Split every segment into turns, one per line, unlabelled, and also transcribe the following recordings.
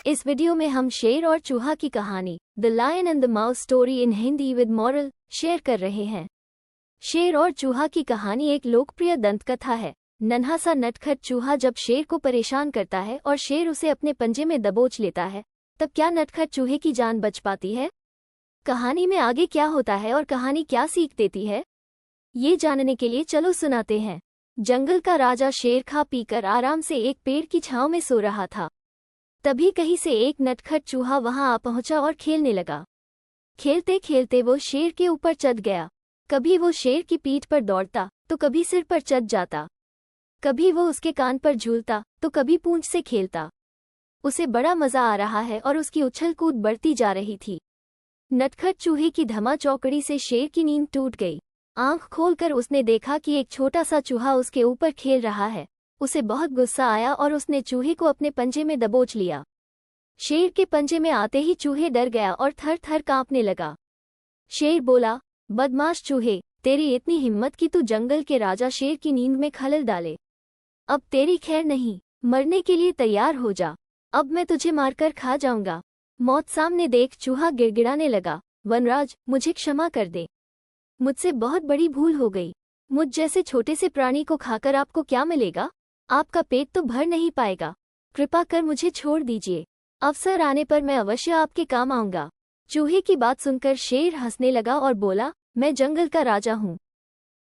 इस वीडियो में हम शेर और चूहा की कहानी the lion and the mouse story in Hindi with moral share कर रहे हैं। शेर और चूहा की कहानी एक लोकप्रिय दंतकथा है। नन्हा सा नटखट चूहा जब शेर को परेशान करता है और शेर उसे अपने पंजे में दबोच लेता है, तब क्या नटखट चूहे की जान बच पाती है? कहानी में आगे क्या होता है और कहानी क्या सीख देती है, ये जानने के लिए चलो सुनाते हैं। जंगल का राजा शेर खा पीकर आराम से एक पेड़ की छांव में सो रहा था। तभी कहीं से एक नटखट चूहा वहां आ पहुंचा और खेलने लगा। खेलते खेलते वो शेर के ऊपर चढ़ गया। कभी वो शेर की पीठ पर दौड़ता तो कभी सिर पर चढ़ जाता। कभी वो उसके कान पर झूलता तो कभी पूंछ से खेलता। उसे बड़ा मजा आ रहा है और उसकी उछल कूद बढ़ती जा रही थी। नटखट चूहे की धमा चौकड़ी से शेर की नींद टूट गई। आंख खोलकर उसने देखा कि एक छोटा सा चूहा उसके ऊपर खेल रहा है। उसे बहुत गुस्सा आया और उसने चूहे को अपने पंजे में दबोच लिया। शेर के पंजे में आते ही चूहे डर गया और थर थर कांपने लगा। शेर बोला, बदमाश चूहे, तेरी इतनी हिम्मत कि तू जंगल के राजा शेर की नींद में खलल डाले। अब तेरी खैर नहीं, मरने के लिए तैयार हो जा। अब मैं तुझे मारकर खा जाऊंगा। मौत सामने देख चूहा गिड़गिड़ाने लगा, वनराज, मुझे क्षमा कर दे। मुझसे बहुत बड़ी भूल हो गई। मुझ जैसे छोटे से प्राणी को खाकर आपको क्या मिलेगा? आपका पेट तो भर नहीं पाएगा। कृपा कर मुझे छोड़ दीजिए। अवसर आने पर मैं अवश्य आपके काम आऊंगा। चूहे की बात सुनकर शेर हंसने लगा और बोला, मैं जंगल का राजा हूँ।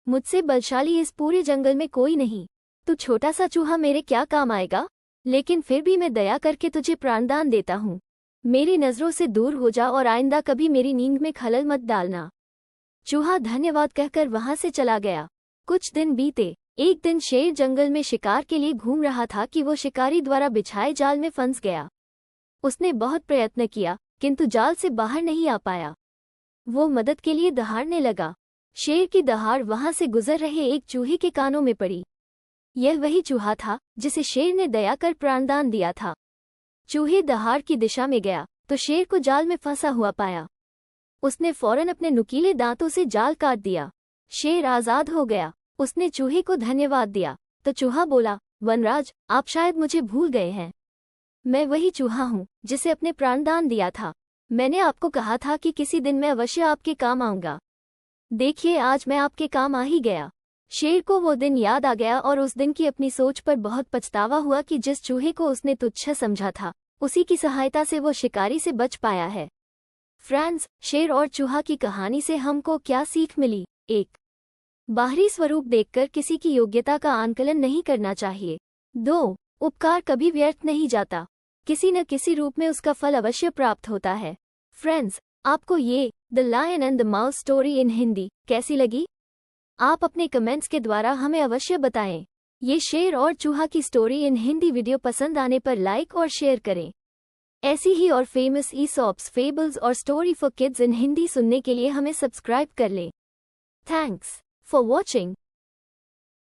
मुझसे बलशाली इस पूरे जंगल में कोई नहीं। तू छोटा सा चूहा मेरे क्या काम आएगा? लेकिन फिर भी मैं दया करके तुझे प्राणदान देता हूँ। मेरी नजरों से दूर हो जा और आइंदा कभी मेरी नींद में खलल मत डालना। चूहा धन्यवाद कहकर वहां से चला गया। कुछ दिन बीते। एक दिन शेर जंगल में शिकार के लिए घूम रहा था कि वो शिकारी द्वारा बिछाए जाल में फंस गया। उसने बहुत प्रयत्न किया किंतु जाल से बाहर नहीं आ पाया। वो मदद के लिए दहाड़ने लगा। शेर की दहाड़ वहां से गुजर रहे एक चूहे के कानों में पड़ी। यह वही चूहा था जिसे शेर ने दया कर प्राणदान दिया था। चूहे दहाड़ की दिशा में गया तो शेर को जाल में फंसा हुआ पाया। उसने फौरन अपने नुकीले दांतों से जाल काट दिया। शेर आजाद हो गया। उसने चूहे को धन्यवाद दिया तो चूहा बोला, वनराज, आप शायद मुझे भूल गए हैं। मैं वही चूहा हूँ जिसे अपने प्राणदान दिया था। मैंने आपको कहा था कि किसी दिन मैं अवश्य आपके काम आऊंगा। देखिए, आज मैं आपके काम आ ही गया। शेर को वो दिन याद आ गया और उस दिन की अपनी सोच पर बहुत पछतावा हुआ कि जिस चूहे को उसने तुच्छ समझा था, उसी की सहायता से वो शिकारी से बच पाया है। फ्रेंड्स, शेर और चूहा की कहानी से हमको क्या सीख मिली? 1. बाहरी स्वरूप देखकर किसी की योग्यता का आंकलन नहीं करना चाहिए। 2. उपकार कभी व्यर्थ नहीं जाता। किसी न किसी रूप में उसका फल अवश्य प्राप्त होता है। फ्रेंड्स, आपको ये the lion and the mouse story in Hindi कैसी लगी? आप अपने कमेंट्स के द्वारा हमें अवश्य बताएं। ये शेर और चूहा की स्टोरी इन हिंदी वीडियो पसंद आने पर लाइक और शेयर करें। ऐसी ही और फेमस ईसॉप्स, फेबल्स और story for kids in Hindi सुनने के लिए हमें सब्सक्राइब कर लें। Thanks for watching.